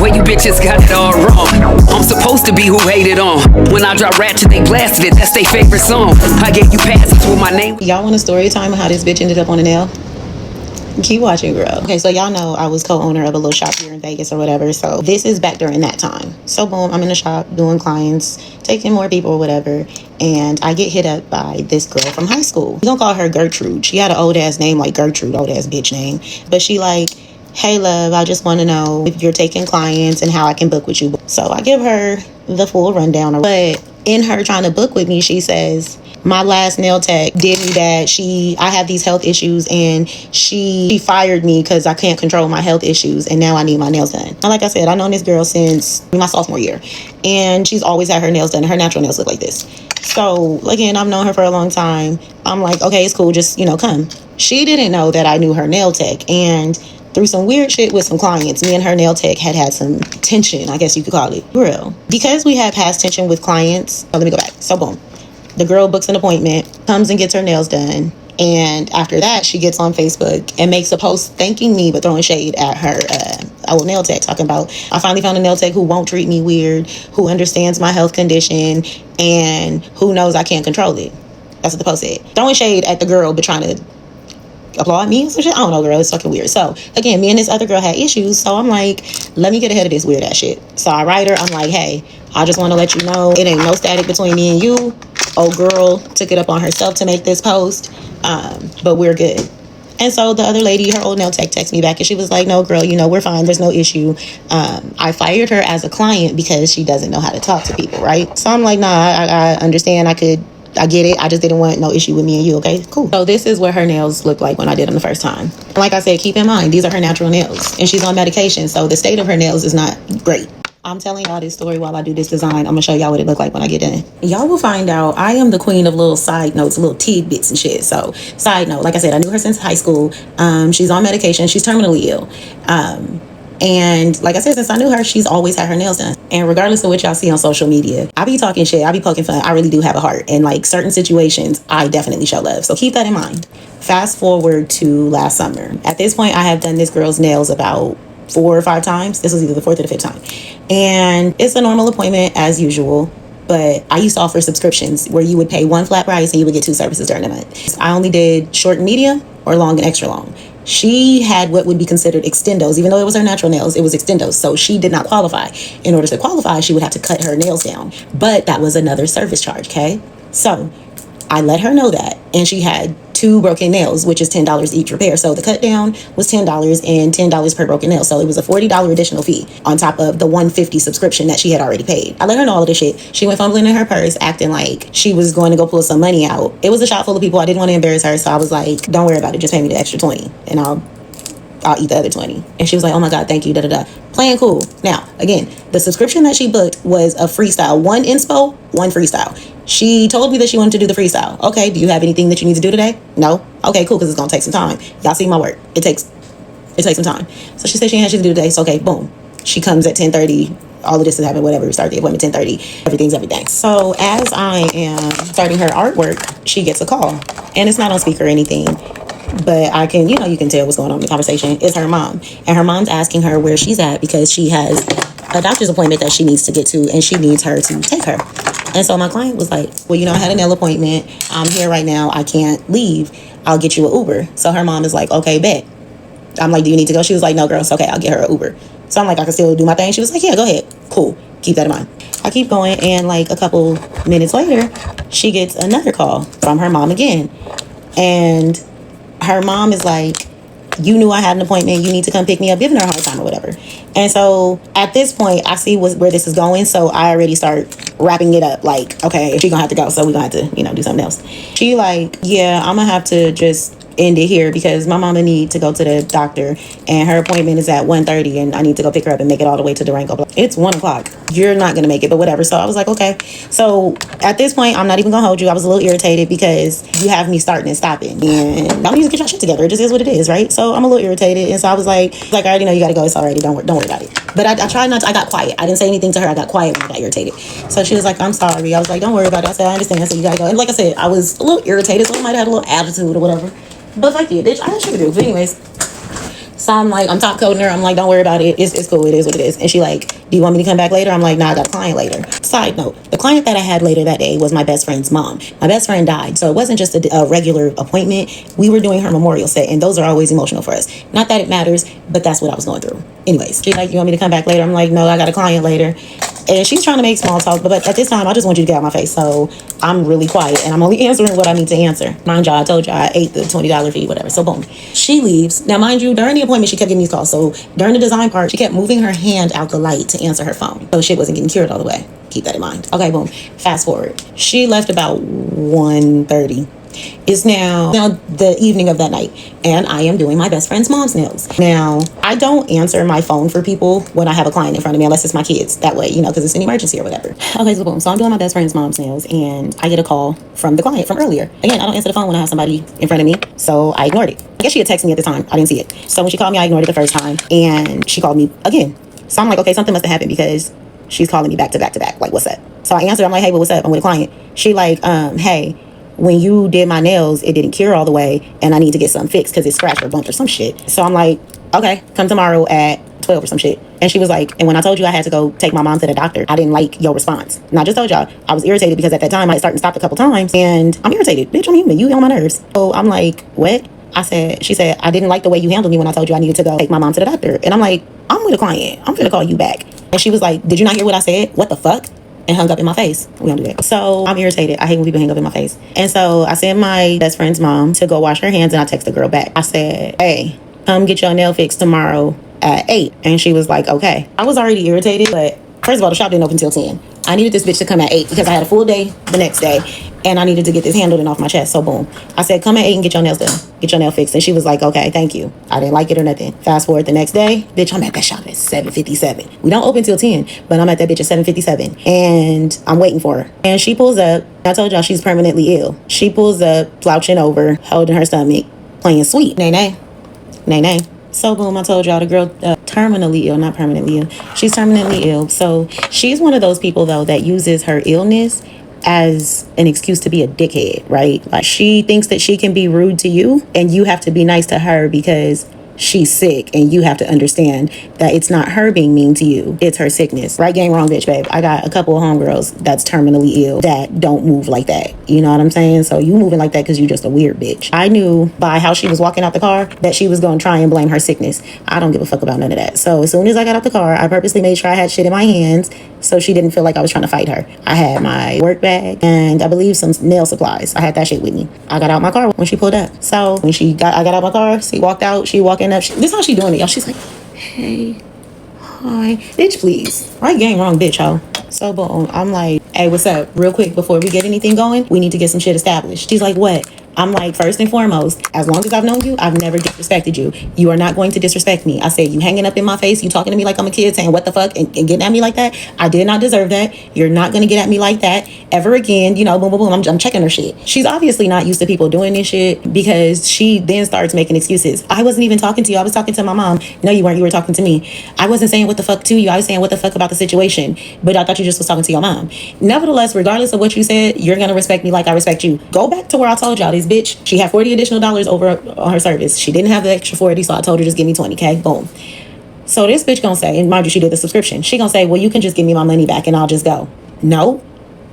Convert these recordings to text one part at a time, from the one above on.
Well, you bitches got it all wrong. I'm supposed to be who hated on. When I drop ratchet, they blasted it. That's their favorite song. I gave you passes with my name. Y'all want a story time of how this bitch ended up on the nail? Keep watching, girl. Okay, so y'all know I was co-owner of a little shop here in Vegas or whatever. So this is back during that time. So boom, I'm in the shop doing clients, taking more people or whatever. And I get hit up by this girl from high school. We're gonna call her Gertrude. She had an old ass name like Gertrude, old ass bitch name. But she like, hey love, I just want to know if you're taking clients and how I can book with you. So I give her the full rundown. But in her trying to book with me, she says, my last nail tech did me bad. I have these health issues and she fired me because I can't control my health issues and now I need my nails done. And like I said, I've known this girl since my sophomore year and she's always had her nails done. Her natural nails look like this. So again, I've known her for a long time. I'm like, okay, it's cool. Just, come. She didn't know that I knew her nail tech, and through some weird shit with some clients, me and her nail tech had some tension, I guess you could call it. Real. Because we had past tension with clients. Oh, let me go back. So boom. The girl books an appointment, comes and gets her nails done. And after that, she gets on Facebook and makes a post thanking me, but throwing shade at her old nail tech, talking about, I finally found a nail tech who won't treat me weird, who understands my health condition, and who knows I can't control it. That's what the post said. Throwing shade at the girl, but trying to applaud me or some shit. I don't know, girl. It's fucking weird. So again, me and this other girl had issues. So I'm like, let me get ahead of this weird ass shit. So I write her. I'm like, hey, I just want to let you know it ain't no static between me and you. Old girl took it up on herself to make this post, but we're good. And so the other lady, her old nail tech, texted me back and she was like, no, girl, we're fine. There's no issue. I fired her as a client because she doesn't know how to talk to people, right? So I'm like, nah, I understand. I get it. I just didn't want no issue with me and you. Okay, cool. So this is what her nails look like when I did them the first time. Like I said, keep in mind, these are her natural nails and she's on medication. So the state of her nails is not great. I'm telling y'all this story while I do this design. I'm gonna show y'all what it look like when I get done. Y'all will find out I am the queen of little side notes, little tidbits and shit. So side note, like I said, I knew her since high school. She's on medication. She's terminally ill. And like I said, since I knew her, she's always had her nails done. And regardless of what y'all see on social media, I be talking shit, I be poking fun. I really do have a heart. And like certain situations, I definitely show love. So keep that in mind. Fast forward to last summer. At this point, I have done this girl's nails about 4 or 5 times. This was either the 4th or the 5th time. And it's a normal appointment as usual. But I used to offer subscriptions where you would pay one flat price and you would get 2 services during the month. I only did short and medium or long and extra long. She had what would be considered extendos. Even though it was her natural nails, it was extendos. So she did not qualify. In order to qualify, she would have to cut her nails down. But that was another service charge, okay? So I let her know that. And she had 2 broken nails, which is $10 each repair. So the cut down was $10 and $10 per broken nail. So it was a $40 additional fee on top of the $150 subscription that she had already paid. I let her know all of this shit. She went fumbling in her purse, acting like she was going to go pull some money out. It was a shop full of people. I didn't want to embarrass her. So I was like, don't worry about it. Just pay me the extra 20 and I'll eat the other 20. And she was like, oh my God, thank you, da-da-da. Playing cool. Now, again, the subscription that she booked was a freestyle. 1 inspo, 1 freestyle. She told me that she wanted to do the freestyle. Okay, do you have anything that you need to do today? No? Okay, cool, because it's going to take some time. Y'all see my work. It takes some time. So she said she had shit to do today. So, okay, boom. She comes at 10:30. All of this has happened, whatever. We start the appointment 10:30. Everything's everything. So as I am starting her artwork, she gets a call. And it's not on speaker or anything. But I can, you can tell what's going on in the conversation. It's her mom. And her mom's asking her where she's at because she has a doctor's appointment that she needs to get to and she needs her to take her. And so my client was like, well, I had a nail appointment. I'm here right now. I can't leave. I'll get you an Uber. So her mom is like, okay, bet. I'm like, do you need to go? She was like, no, girl, it's okay. I'll get her an Uber. So I'm like, I can still do my thing. She was like, yeah, go ahead. Cool. Keep that in mind. I keep going. And like a couple minutes later, she gets another call from her mom again. And her mom is like, you knew I had an appointment. You need to come pick me up, giving her a hard time or whatever. And so at this point, I see where this is going. So I already start wrapping it up. Like, okay, she's gonna have to go. So we're gonna have to, do something else. She like, yeah, I'm gonna have to just end it here because my mama need to go to the doctor and her appointment is at 1:30 and I need to go pick her up and make it all the way to Durango. It's 1 o'clock. You're not gonna make it, but whatever. So I was like, okay. So at this point, I'm not even gonna hold you. I was a little irritated because you have me starting and stopping and y'all need to get your shit together. It just is what it is, right? So I'm a little irritated. And so I was like I already know you gotta go. It's already, don't worry about it. But I tried not to, I got quiet. I didn't say anything to her. I got quiet when I got irritated. So she was like, I'm sorry. I was like, don't worry about it. I said, I understand. I said, you gotta go. And like I said, I was a little irritated. So I might have had a little attitude or whatever. But fuck you, bitch. I had shit to do. But anyways, So I'm like, I'm top coding her. I'm like, don't worry about it. It's cool. It is what it is. And she like, do you want me to come back later? I'm like, nah, I got a client later. Side note, the client that I had later that day was my best friend's mom. My best friend died. So it wasn't just a regular appointment. We were doing her memorial set, and those are always emotional for us. Not that it matters, but that's what I was going through. Anyways, she's like, you want me to come back later? I'm like, no, I got a client later. And she's trying to make small talk, but at this time, I just want you to get out my face. So I'm really quiet, and I'm only answering what I need to answer. Mind you, I told you I ate the $20 fee, whatever. So boom, she leaves. Now, mind you, during the appointment, she kept getting these calls. So during the design part, she kept moving her hand out the light to answer her phone. So shit wasn't getting cured all the way. Keep that in mind. Okay, boom. Fast forward. She left about 1:30. It's now the evening of that night, and I am doing my best friend's mom's nails. Now, I don't answer my phone for people when I have a client in front of me, unless it's my kids. That way, because it's an emergency or whatever. Okay, so boom. So I'm doing my best friend's mom's nails, and I get a call from the client from earlier. Again, I don't answer the phone when I have somebody in front of me, so I ignored it. I guess she had texted me at the time. I didn't see it. So when she called me, I ignored it the first time, and she called me again. So I'm like, okay, something must have happened because she's calling me back to back to back. Like, what's up? So I answered. I'm like, hey, what's up? I'm with a client. She like, hey, when you did my nails, it didn't cure all the way, and I need to get something fixed because it scratched or bumped or some shit. So I'm like, okay, come tomorrow at 12 or some shit. And she was like, and when I told you I had to go take my mom to the doctor, I didn't like your response. And I just told y'all, I was irritated because at that time I had started and stopped a couple times, and I'm irritated. Bitch, I'm human. You on my nerves. So I'm like, what? She said, I didn't like the way you handled me when I told you I needed to go take my mom to the doctor. And I'm like, I'm with a client. I'm gonna call you back. And she was like, did you not hear what I said? What the fuck? And hung up in my face. We don't do that. So I'm irritated. I hate when people hang up in my face. And so I sent my best friend's mom to go wash her hands, and I text the girl back. I said, hey, come get your nail fixed tomorrow at 8. And she was like, okay. I was already irritated, but first of all, the shop didn't open until 10. I needed this bitch to come at 8 because I had a full day the next day, and I needed to get this handled and off my chest. So boom, I said, come at 8 and get your nails done. Get your nail fixed. And she was like, okay, thank you. I didn't like it or nothing. Fast forward the next day, bitch, I'm at that shop at 7:57. We don't open till 10, but I'm at that bitch at 7:57, and I'm waiting for her. And she pulls up. I told y'all she's permanently ill. She pulls up, slouching over, holding her stomach, playing sweet. Nay, nay. Nay, nay. So boom, I told y'all the girl terminally ill, not permanently ill. She's terminally ill. So she's one of those people though that uses her illness as an excuse to be a dickhead, right? Like she thinks that she can be rude to you, and you have to be nice to her because she's sick, and you have to understand that it's not her being mean to you, it's her sickness. Right, gang, wrong, bitch, babe. I got a couple of homegirls that's terminally ill that don't move like that. You know what I'm saying? So you moving like that because you just a weird bitch. I knew by how she was walking out the car that she was going to try and blame her sickness. I don't give a fuck about none of that. So as soon as I got out the car, I purposely made sure I had shit in my hands so she didn't feel like I was trying to fight her. I had my work bag and I believe some nail supplies. I had that shit with me. I got out my car when she pulled up. So when I got out my car, she walked out, she walking up. This is how she doing it, y'all. She's like, hey, hi, bitch, please. Right, gang, wrong, bitch, ho. So boom, I'm like, hey, what's up? Real quick, before we get anything going, we need to get some shit established. She's like, what? I'm like, first and foremost, as long as I've known you, I've never disrespected you. You are not going to disrespect me. I said, you hanging up in my face, you talking to me like I'm a kid, saying what the fuck, and getting at me like that. I did not deserve that. You're not going to get at me like that ever again. Boom, boom, boom. I'm checking her shit. She's obviously not used to people doing this shit because she then starts making excuses. I wasn't even talking to you. I was talking to my mom. No, you weren't. You were talking to me. I wasn't saying what the fuck to you. I was saying what the fuck about the situation, but I thought you just was talking to your mom. Nevertheless, regardless of what you said, you're going to respect me like I respect you. Go back to where I told y'all this bitch, she had $40 additional over on her service. She didn't have the extra 40, so I told her just give me 20, okay? Boom. So this bitch gonna say, and mind you, she did the subscription. She gonna say, well, you can just give me my money back and I'll just go. No.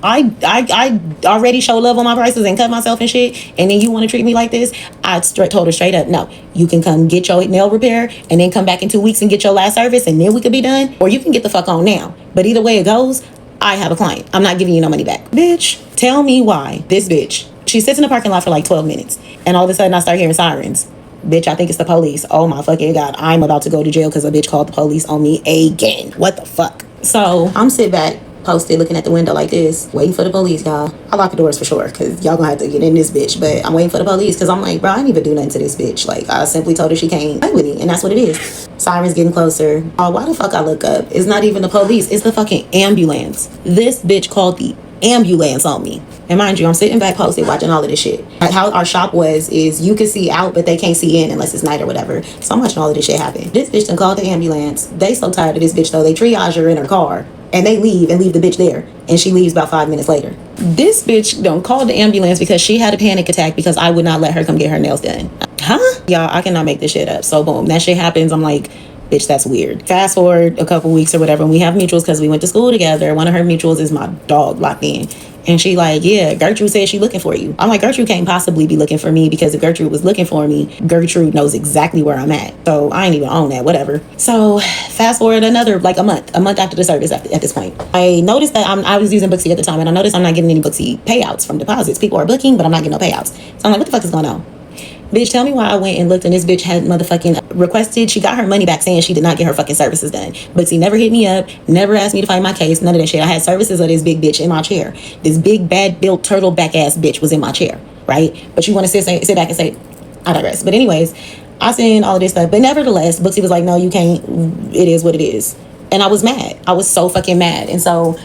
I already show love on my prices and cut myself and shit, and then you want to treat me like this? I told her straight up, no. You can come get your nail repair and then come back in 2 weeks and get your last service, and then we could be done, or you can get the fuck on now. But either way it goes, I have a client. I'm not giving you no money back. Bitch, tell me why this bitch, she sits in the parking lot for like 12 minutes, and all of a sudden I start hearing sirens. Bitch, I think it's the police. Oh my fucking God. I'm about to go to jail because a bitch called the police on me again. What the fuck? So I'm sitting back, posted, looking at the window like this, waiting for the police, y'all. I lock the doors for sure because y'all gonna have to get in this bitch, but I'm waiting for the police because I'm like, bro, I didn't even do nothing to this bitch. Like, I simply told her she can't play with me, and that's what it is. Sirens getting closer. Oh, why the fuck I look up? It's not even the police. It's the fucking ambulance. This bitch called the ambulance on me. And mind you, I'm sitting back posted watching all of this shit. How our shop was is you can see out, but they can't see in unless it's night or whatever. So I'm watching all of this shit happen. This bitch done called the ambulance. They so tired of this bitch though. They triage her in her car and they leave the bitch there. And she leaves about 5 minutes later. This bitch done called the ambulance because she had a panic attack because I would not let her come get her nails done. huh? Y'all, I cannot make this shit up. So boom, that shit happens. I'm like, bitch, that's weird. Fast forward a couple weeks or whatever, and we have mutuals because we went to school together. One of her mutuals is my dog, locked in. And she like, yeah, Gertrude said she looking for you. I'm like, Gertrude can't possibly be looking for me, because if Gertrude was looking for me, Gertrude knows exactly where I'm at. So I ain't even on that, whatever. So fast forward another, like a month after the service at this point. I noticed that I was using Booksy at the time, and I noticed I'm not getting any Booksy payouts from deposits. People are booking, but I'm not getting no payouts. So I'm like, what the fuck is going on? Bitch, tell me why I went and looked and this bitch had motherfucking requested. She got her money back saying she did not get her fucking services done. But she never hit me up, never asked me to fight my case, none of that shit. I had services of this big bitch in my chair. This big, bad built turtle back ass bitch was in my chair, right? But you want to sit back and say, I digress. But anyways, I seen all of this stuff. But nevertheless, Booksy was like, no, you can't. It is what it is. And I was mad. I was so fucking mad. And so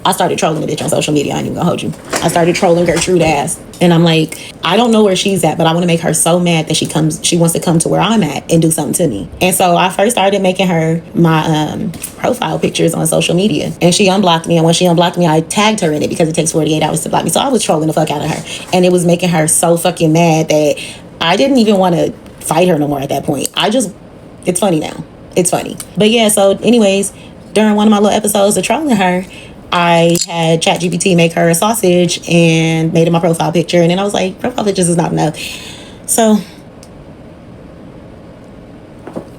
I started trolling the bitch on social media. I ain't even gonna hold you. I started trolling Gertrude ass. And I'm like, I don't know where she's at, but I want to make her so mad that she wants to come to where I'm at and do something to me. And so I first started making her my profile pictures on social media. And she unblocked me. And when she unblocked me, I tagged her in it because it takes 48 hours to block me. So I was trolling the fuck out of her. And it was making her so fucking mad that I didn't even want to fight her no more at that point. It's funny now. It's funny. But yeah, so anyways, during one of my little episodes of trolling her, I had ChatGPT make her a sausage and made it my profile picture. And then I was like, profile pictures is not enough. So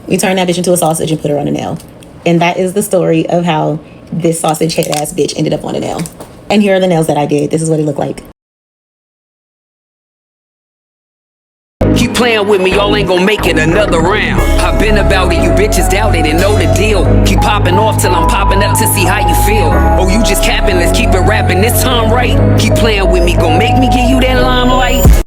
we turned that bitch into a sausage and put her on a nail. And that is the story of how this sausage head ass bitch ended up on a nail. And here are the nails that I did. This is what it looked like. Keep playing with me, y'all ain't gonna make it another round. I've been about it, you bitches doubt it and know the deal. Keep popping off till I'm popping up to see how you feel. Oh, you just capping, let's keep it rapping this time right. Keep playing with me, gon' make me give you that limelight.